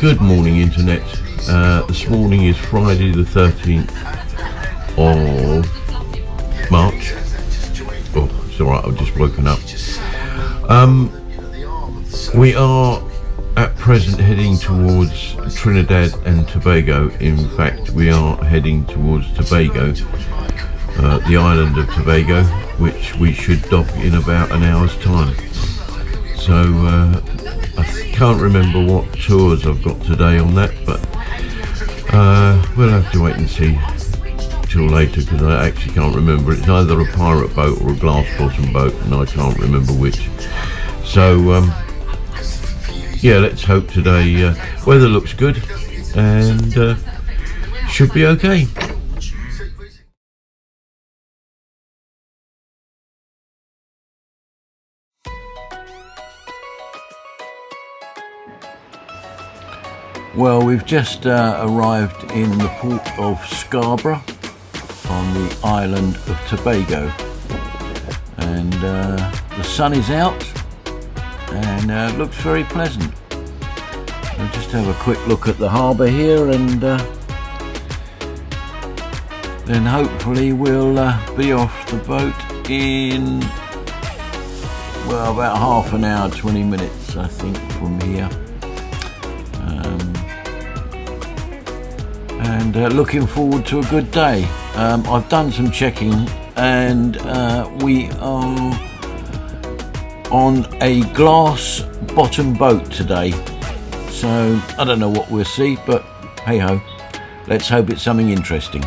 Good morning, Internet. This morning is Friday the 13th of March. Oh, it's alright, I've just woken up. We are at present heading towards Trinidad and Tobago. In fact, we are heading towards Tobago, the island of Tobago, which we should dock in about an hour's time. So I can't remember what tours I've got today on that, but we'll have to wait and see till later, because I actually can't remember. It's either a pirate boat or a glass bottom boat, and I can't remember which. So yeah, let's hope today weather looks good and should be okay. Well, we've just arrived in the port of Scarborough on the island of Tobago, and the sun is out and looks very pleasant. I'll just have a quick look at the harbour here, and then hopefully we'll be off the boat in, well, about half an hour, 20 minutes I think from here. And looking forward to a good day. I've done some checking, and we are on a glass bottom boat today, so I don't know what we'll see, but hey ho, let's hope it's something interesting.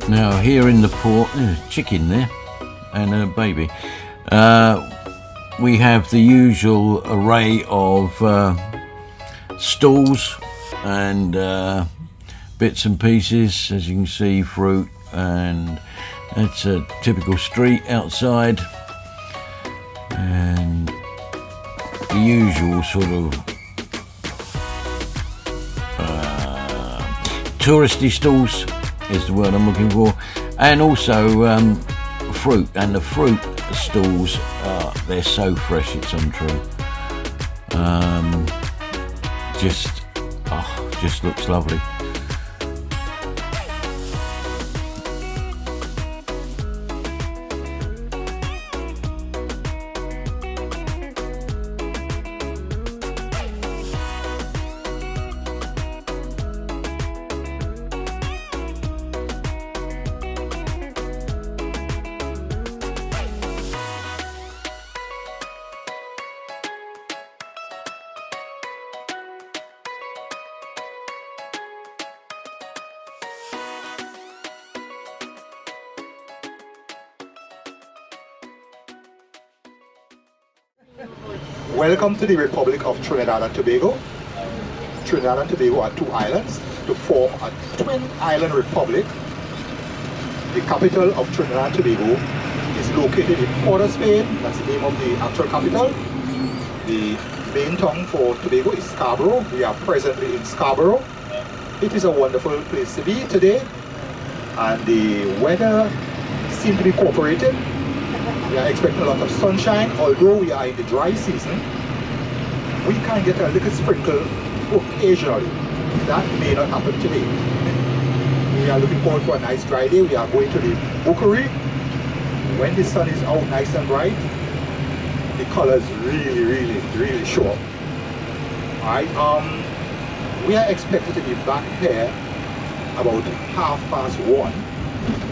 Now here in the port, there's a chicken there and a baby. We have the usual array of stalls and bits and pieces. As you can see, fruit, and that's a typical street outside, and the usual sort of touristy stalls is the word I'm looking for, and also fruit. And the fruit stalls, they're so fresh, it's untrue. Just looks lovely. Welcome to the Republic of Trinidad and Tobago. Trinidad and Tobago are two islands to form a twin island republic. The capital of Trinidad and Tobago is located in Port of Spain. That's the name of the actual capital. The main town for Tobago is Scarborough. We are presently in Scarborough. It is a wonderful place to be today, and the weather seems to be cooperating. We are expecting a lot of sunshine, although we are in the dry season. We can get a little sprinkle occasionally. That may not happen today. We are looking forward for a nice dry day. We are going to the Bookery. When the sun is out nice and bright, the colors really show up. Alright, we are expected to be back here about 1:30.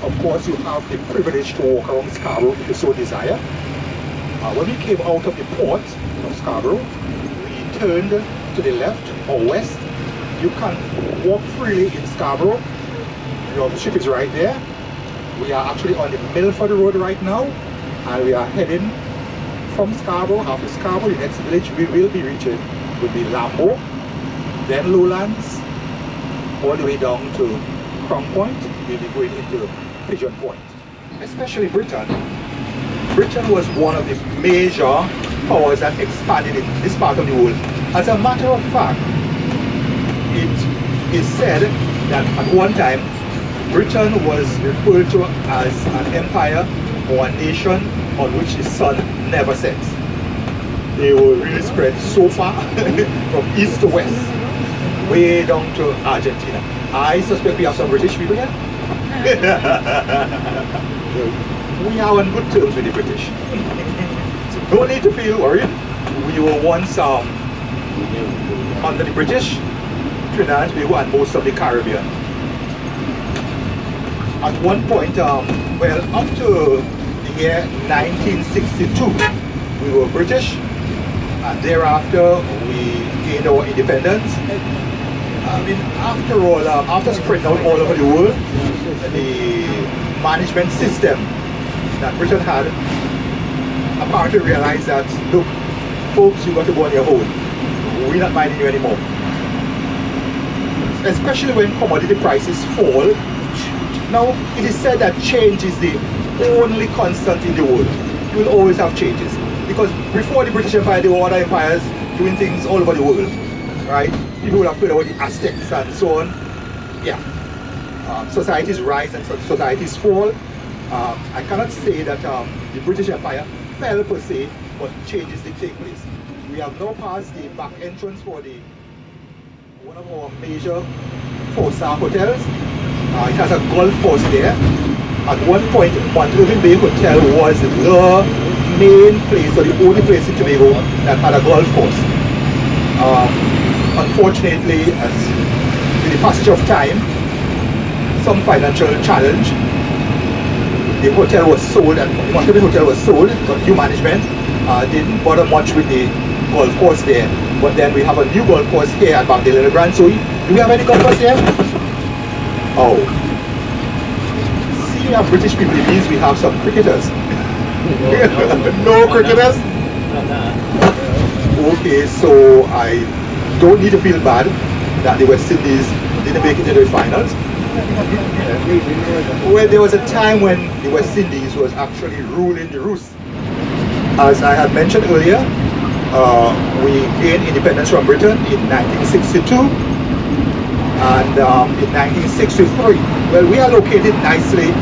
Of course, you have the privilege to walk around Scarborough if you so desire. When we came out of the port of Scarborough, we turned to the left or west. You can walk freely in Scarborough. The ship is right there. We are actually on the Milford Road right now, and we are heading from Scarborough. After Scarborough, the next village we will be reaching will be Lambo, then Lowlands, all the way down to Crown Point. We'll be going into Pigeon Point. Especially Britain. Britain was one of the major powers that expanded in this part of the world. As a matter of fact, it is said that at one time Britain was referred to as an empire or a nation on which the sun never sets. They were really spread so far from east to west, way down to Argentina. I suspect we have some British people here. We are on good terms with the British. So don't need to feel worried. We were once under the British, Trinidad and Tobago and most of the Caribbean. At one point, well, up to the year 1962, we were British, and thereafter we gained our independence. I mean, after all, after spreading out all over the world, the management system that Britain had apparently realized that, look, folks, you got to go on your own. We're not minding you anymore. Especially when commodity prices fall. Now, it is said that change is the only constant in the world. You will always have changes. Because before the British Empire, there were other empires doing things all over the world. Right? People will have heard about the Aztecs and so on. Yeah. Societies rise and societies fall. I cannot say that the British Empire fell per se, but changes did take place. We have now passed the back entrance for one of our major 4-star hotels. It has a golf course there. At one point, Montreal Bay Hotel was the main place, or the only place in Tobago that had a golf course. Unfortunately, with the passage of time, some financial challenge, the hotel was sold, and the Montreal Bay Hotel was sold, but new management didn't bother much with the golf course there. But then we have a new golf course here at Bagdale and Grand. So, do we have any golf course here? Oh. See, we have British people, it means we have some cricketers. No cricketers? Okay, so I don't need to feel bad that the West Indies didn't make it to the finals. Well, there was a time when the West Indies was actually ruling the roost. As I had mentioned earlier, we gained independence from Britain in 1962 and in 1963. Well, we are located nicely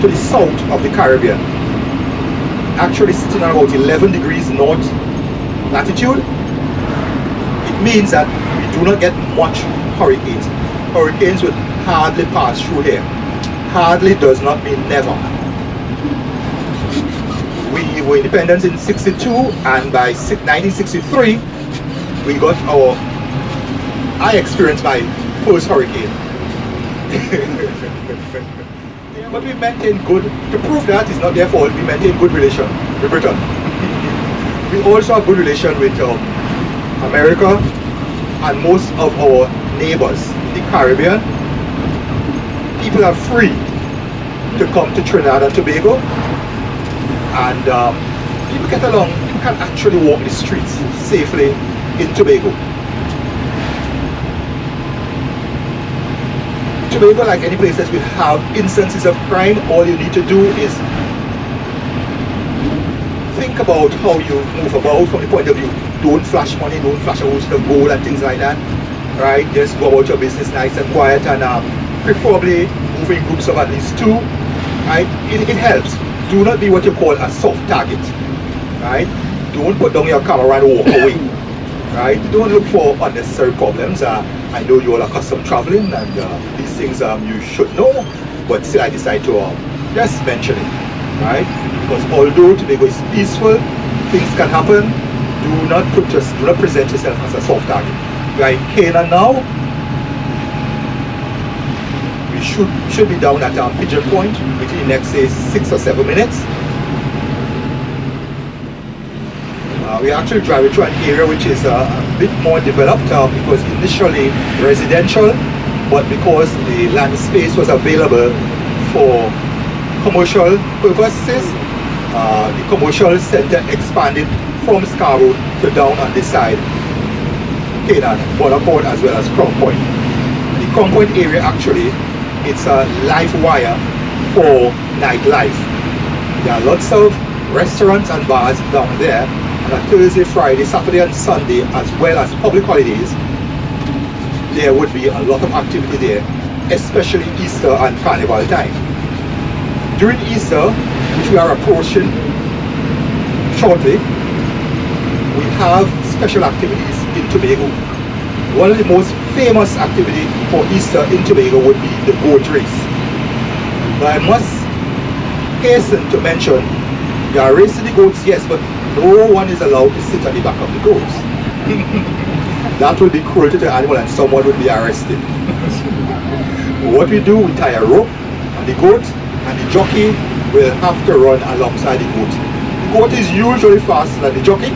to the south of the Caribbean, actually sitting at about 11 degrees north latitude. It means that we do not get much hurricanes. Hurricanes would hardly pass through here. Hardly does not mean never. We were independent in 62, and by 1963 we got I experienced my first hurricane. But we maintained good, to prove that it's not their fault, we maintained good relation with Britain. We also have good relation with America and most of our neighbors in the Caribbean. People are free to come to Trinidad and Tobago, and people get along. People can actually walk the streets safely in Tobago. Tobago, like any places, will have instances of crime. All you need to do is think about how you move about from the point of view. Don't flash money, don't flash a whole lot of gold and things like that. Right? Just go about your business nice and quiet, and preferably move in groups of at least 2. Right? It helps. Do not be what you call a soft target. Right? Don't put down your camera and walk away. Right? Don't look for unnecessary problems. I know you're all accustomed traveling, and these things you should know, but still I decide to just mention it. Right? Because although Tobago is peaceful, things can happen. Do not present yourself as a soft target. We are in Canaan now. We should be down at Pigeon Point within the next, say, 6 or 7 minutes. We actually driving through an area which is a bit more developed because initially residential, but because the land space was available for commercial purposes, the commercial center expanded from Scarborough to down on this side, Canaan, Bonaport as well as Crown Point. The Crown Point area actually, it's a live wire for nightlife. There are lots of restaurants and bars down there. On Thursday, Friday, Saturday and Sunday, as well as public holidays, there would be a lot of activity there, especially Easter and Carnival time. During Easter, which we are approaching shortly, we have special activities in Tobago. One of the most famous activities for Easter in Tobago would be the goat race. But I must hasten to mention, we are racing the goats, yes, but no one is allowed to sit on the back of the goats. That will be cruelty to the animal and someone would be arrested. What we do, we tie a rope on the goat and the jockey will have to run alongside the goat. The goat is usually faster than the jockey,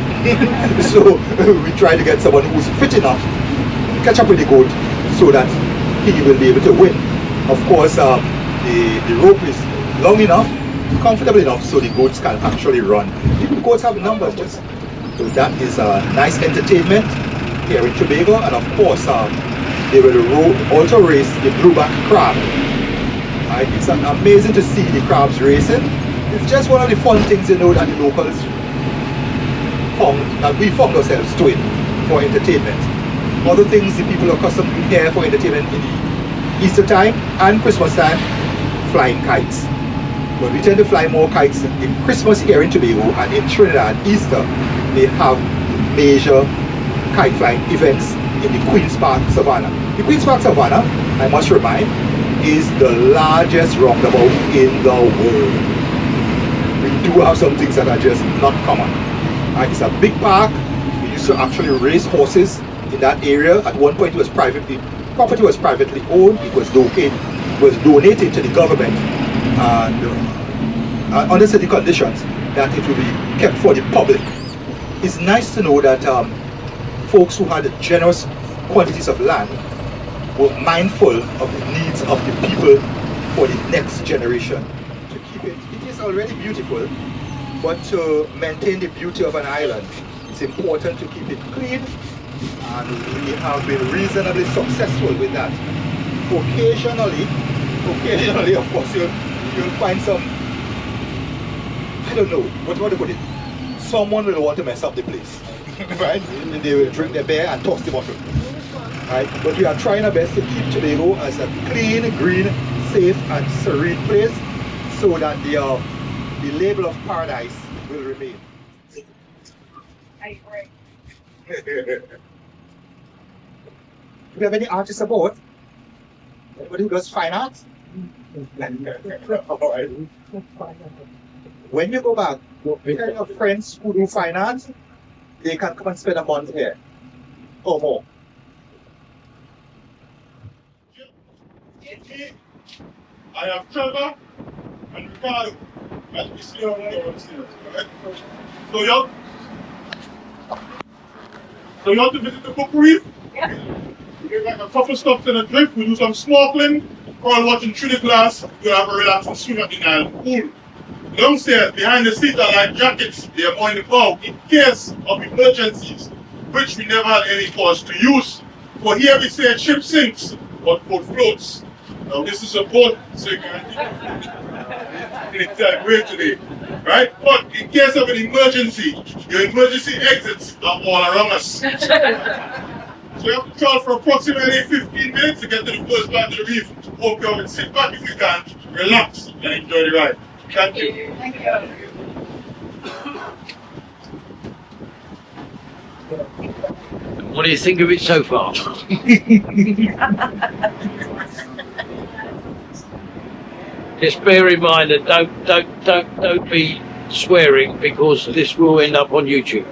so we try to get someone who's fit enough to catch up with the goat so that he will be able to win. Of course, the rope is long enough, comfortable enough so the goats can actually run. The goats have numbers, just so that is a nice entertainment here in Tobago. And of course they will also race the blueback crab. It's amazing to see the crabs racing. It's just one of the fun things, you know, that the locals found, that we found ourselves doing for entertainment. Other things the people are accustomed to here for entertainment in the Easter time and Christmas time, flying kites. But we tend to fly more kites in Christmas here in Tobago, and in Trinidad, Easter, they have major kite flying events in the Queen's Park Savannah. The Queen's Park Savannah, I must remind, is the largest roundabout in the world. We do have some things that are just not common. It's a big park. We used to actually race horses in that area. At one point, property was privately owned. It was donated to the government, and under certain conditions that it will be kept for the public. It's nice to know that folks who had generous quantities of land were mindful of the needs of the people for the next generation to keep it. It is already beautiful, but to maintain the beauty of an island, it's important to keep it clean, and we have been reasonably successful with that. Occasionally, of course, you'll find some, I don't know, what to put it, someone will want to mess up the place, right? And they will drink their beer and toss the bottle, right? But we are trying our best to keep Tobago as a clean, green, safe and serene place so that the label of paradise will remain. I agree. Do you have any artists aboard? Anybody who does fine art? All right. When you go back, tell your friends who do fine art, they can come and spend a month here or more. I have Trevor and Ricardo. As we see on the upstairs, right? So you have to visit the book reef. Yeah. We get like a couple stops in a drift. We do some snorkeling. While watching through the glass, you have a relaxing swim at the Nile pool. Downstairs, behind the seat are like jackets. They are more in the bow in case of emergencies, which we never had any cause to use. For here we say ship sinks, but boat floats. Now this is a boat, so you can anytime way today, right? But in case of an emergency, your emergency exits are all around us. So you have to travel for approximately 15 minutes to get to the first part of the reef. Hope you can sit back if you can, relax and enjoy the ride. Thank you. Thank you. What do you think of it so far? Just bear in mind that don't be swearing because this will end up on YouTube.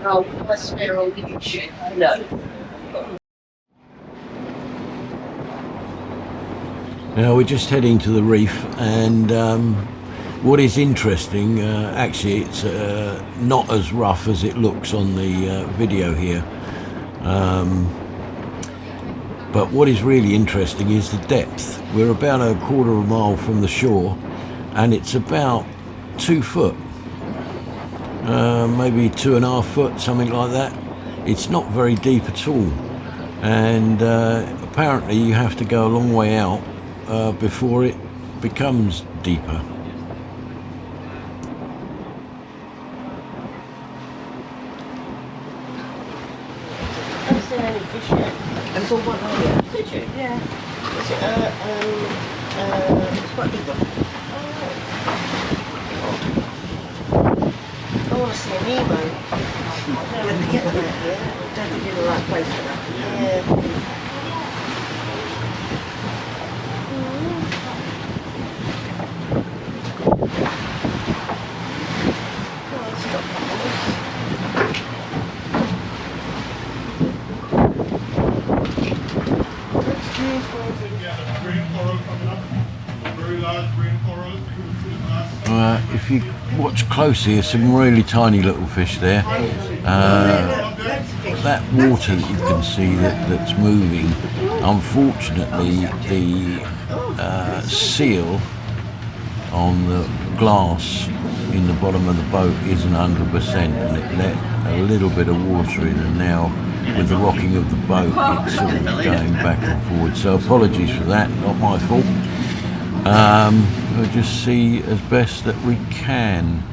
No, let's swear on YouTube. No. Now we're just heading to the reef, and what is interesting, actually it's not as rough as it looks on the video here, but what is really interesting is the depth. We're about a quarter of a mile from the shore, and it's about 2 foot, maybe 2.5 foot, something like that. It's not very deep at all, and apparently you have to go a long way out before it becomes deeper. I've seen any fish yet. And so what are you? Did you? Yeah. Is it it's quite a big one. I want to see a Nemo. I don't know where to get them out here. I don't think you're in the right place for that. Yeah. If you watch closely, there's some really tiny little fish there. That water that you can see that's moving, unfortunately the seal on the glass in the bottom of the boat isn't 100%, and it let a little bit of water in, and now with the rocking of the boat it's sort of going back and forward, so apologies for that, not my fault. We'll just see as best that we can.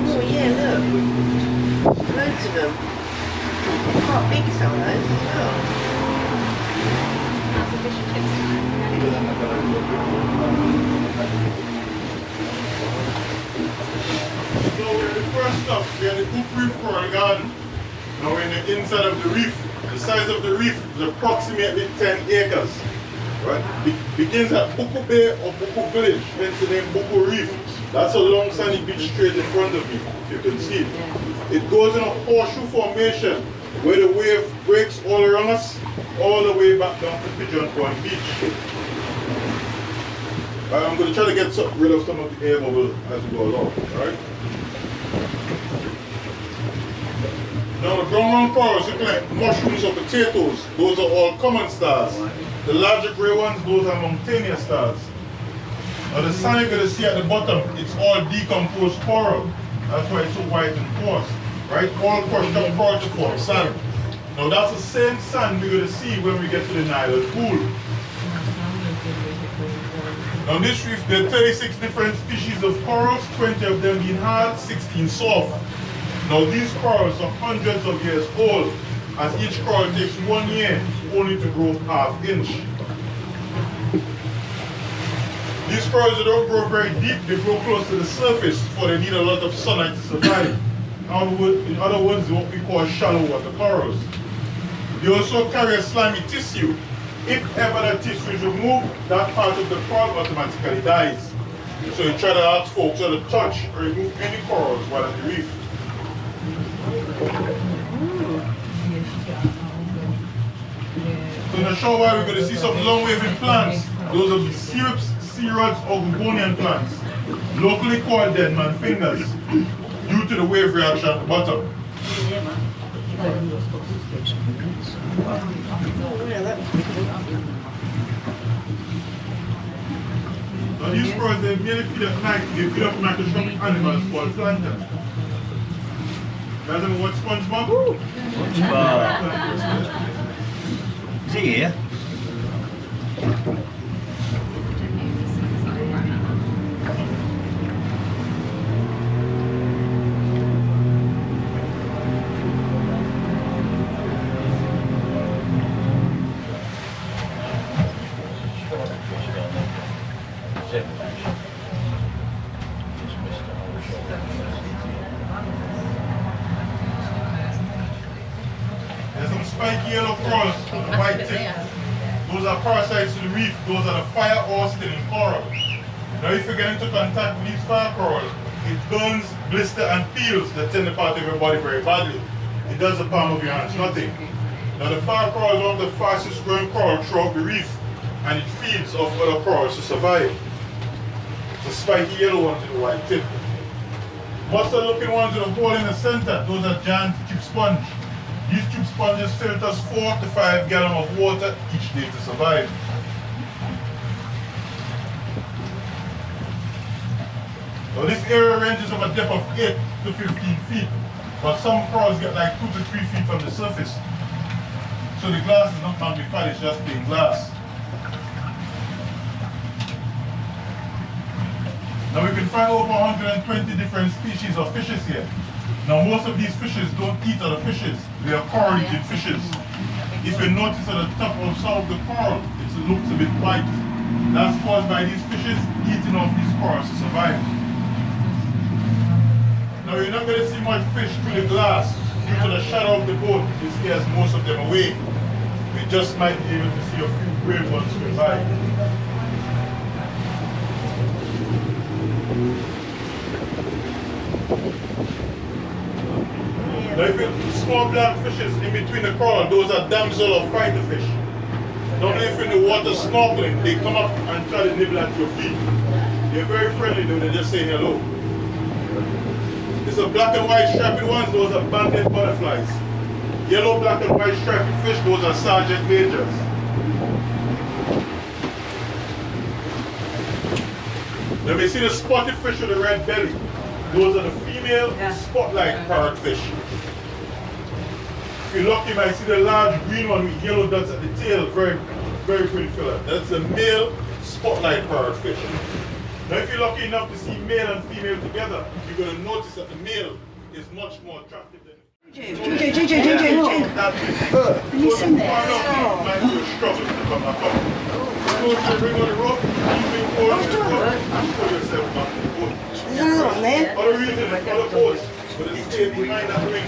Oh yeah, look. Loads of them. Quite big some of those as well. That's a fish and chips. So the first stop, we are the Cook Reef Coral Garden. Now we're in the inside of the reef. The size of the reef is approximately 10 acres. Right? Begins at Buku Bay or Buku Village, hence the name Buku Reef. That's a long sandy beach straight in front of me, if you can see it. It goes in a horseshoe formation where the wave breaks all around us, all the way back down to Pigeon Point Beach. I'm going to try to get rid of some of the air bubble as we go along, right? Now the brown round corals look like mushrooms or potatoes. Those are all common stars. The larger grey ones, those are mountainous stars. Now the sand you're going to see at the bottom, it's all decomposed coral. That's why it's so white and coarse, right? All crushed down coral to form sand. Now that's the same sand we're going to see when we get to the Nile pool. On this reef, there are 36 different species of corals, 20 of them being hard, 16 soft. Now these corals are hundreds of years old, as each coral takes 1 year only to grow ½ inch. These corals don't grow very deep, they grow close to the surface, for they need a lot of sunlight to survive. In other words, what we call shallow water corals. They also carry a slimy tissue. If ever that tissue is removed, that part of the coral automatically dies. So you try to ask folks to touch or remove any corals while at the reef. So in a short while we're going to see some long waving plants. Those are the syrups, sea rods, or Gugonian plants, locally called dead man fingers, due to the wave reaction at the bottom. Now these corals, they mainly feed at night. They feed off microscopic animals called plankton. You guys ever watch SpongeBob? SpongeBob. Is he here? There's some spiky yellow corals with a white tip. Those are parasites to the reef. Those are the fire or stinging coral. Now Now if you get into contact with these fire coral, it burns, blister and peels the tender part of your body very badly. It does the palm of your hands nothing. Now the fire coral is one of the fastest growing coral throughout the reef, and it feeds off other corals to survive. The spiky yellow ones with the white tip. Mustard looking ones with a hole in the center, those are giant tube sponge. These tube sponges filters 4 to 5 gallons of water each day to survive. Now this area ranges from a depth of 8 to 15 feet, but some corals get like 2 to 3 feet from the surface. So the glass is not magnified, it's just plain glass. Now we can find over 120 different species of fishes here. Now most of these fishes don't eat other fishes, they are coral eating fishes. If you notice at the top of some of the coral, it looks a bit white. That's caused by these fishes eating off these corals to survive. Now you're not going to see much fish through the glass due to the shadow of the boat. It scares most of them away. We just might be able to see a few brave ones swim by. Now if you small black fishes in between the coral, those are damsel or fighter fish. Don't if you're in the water snorkeling, they come up and try to nibble at your feet. They're very friendly though, they just say hello. It's a black and white striped ones, those are banded butterflies. Yellow, black and white striped fish, those are sergeant majors. Now we see the spotted fish with the red belly. Those are the female spotlight parrotfish. If you're lucky, you might see the large green one with yellow dots at the tail, very pretty fella. That's the male spotlight parrotfish. Now if you're lucky enough to see male and female together, you're going to notice that the male is much more attractive than the female. Listen there. Might be a struggle to come back up. So if you bring on the rope, you bring hold of the rope, you pull yourself back to the boat. There's another one there. Other reason is other boats, but it's stay behind that ring.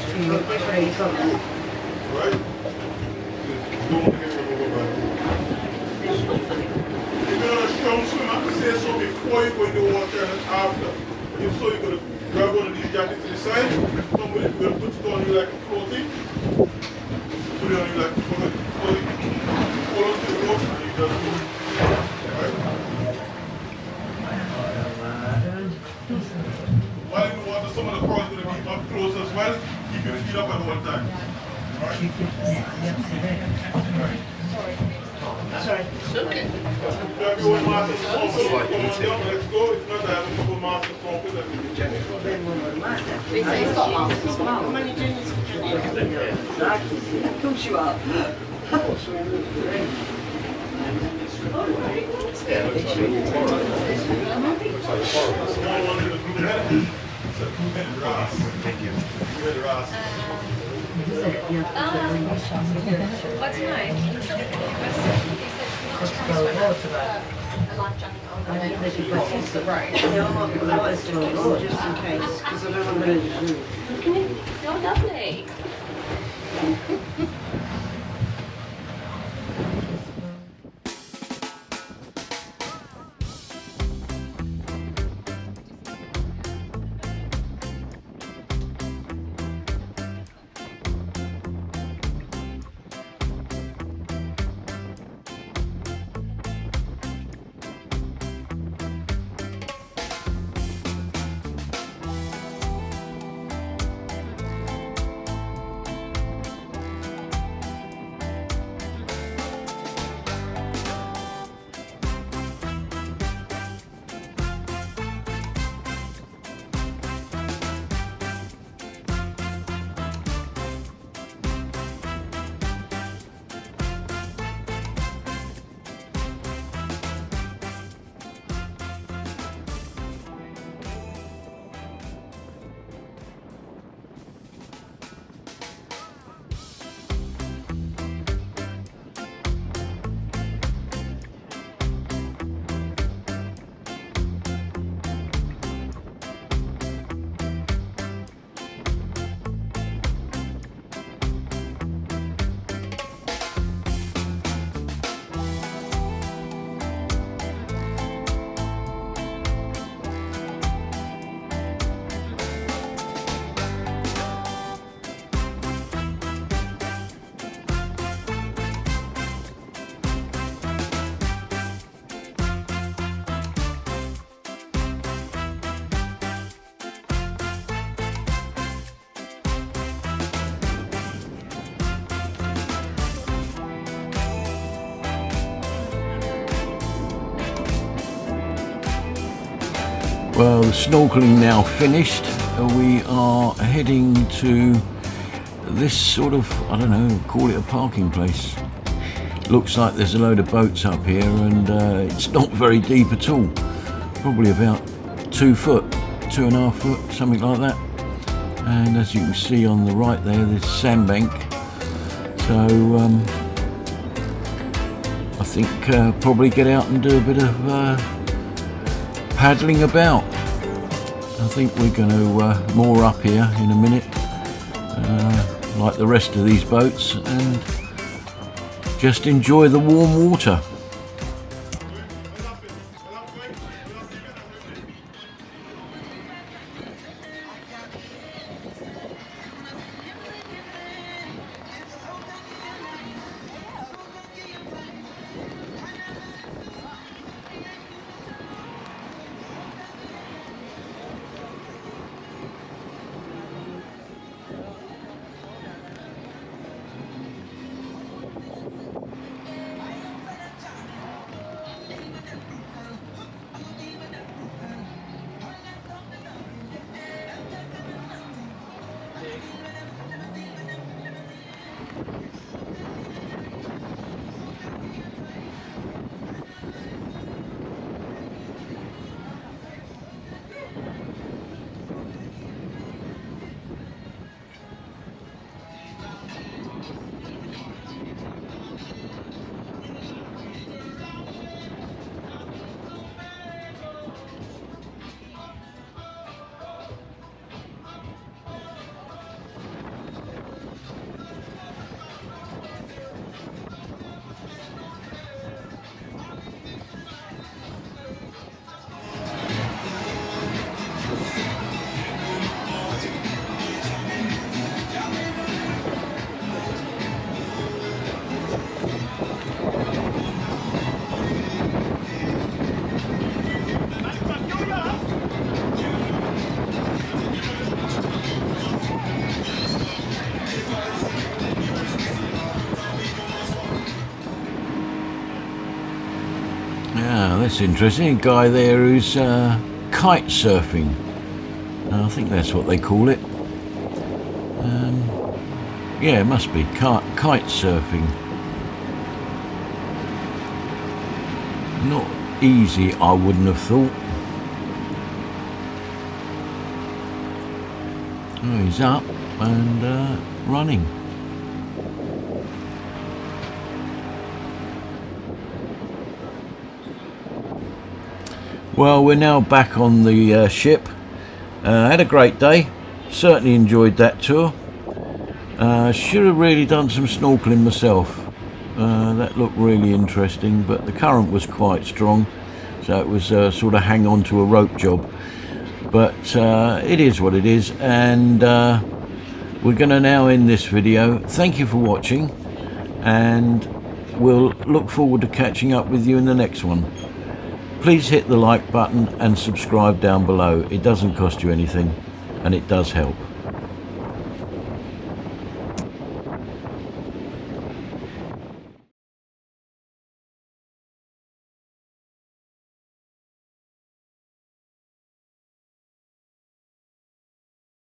Right? Don't want to get rid of it. If you're not a strong swimmer, say so before you go in the water and after. If so, you're going to grab one of these jackets to the side, somebody is going to put it on you like a floating. Put it on you like a floating. Pull onto the rope and you just go. Right? While in the water, some of the corals are going to be up close as well. Keep your feet up at one time. Alright? Sorry. Okay. Everyone masters also, come on down, let's go. If not, I have a couple masters focus that we can check it. They say it's got masters. How many juniors can you do? Exactly. Of course you are. Small one in the blue head. It's a two-headed wrasse. Thank you. Two-headed wrasse. What's mine? A life jacket on the way across the road. Yeah, I might be wise to kiss just in case, because I don't want to lose. You're lovely. Well, the snorkeling now finished. We are heading to this sort of, I don't know, call it a parking place. Looks like there's a load of boats up here, and it's not very deep at all. Probably about 2 foot, 2.5 foot, something like that. And as you can see on the right there, there's sandbank. So I think probably get out and do a bit of paddling about. I think we're going to moor up here in a minute, like the rest of these boats, and just enjoy the warm water. Yeah, that's interesting. A guy there who's kite surfing. I think that's what they call it. Yeah, it must be kite surfing. Not easy, I wouldn't have thought. Oh, he's up and running. Well, we're now back on the ship. Had a great day. Certainly enjoyed that tour. Should have really done some snorkeling myself. That looked really interesting, but the current was quite strong, so it was sort of hang on to a rope job. But it is what it is, and we're going to now end this video. Thank you for watching, and we'll look forward to catching up with you in the next one. Please hit the like button and subscribe down below. It doesn't cost you anything, and it does help.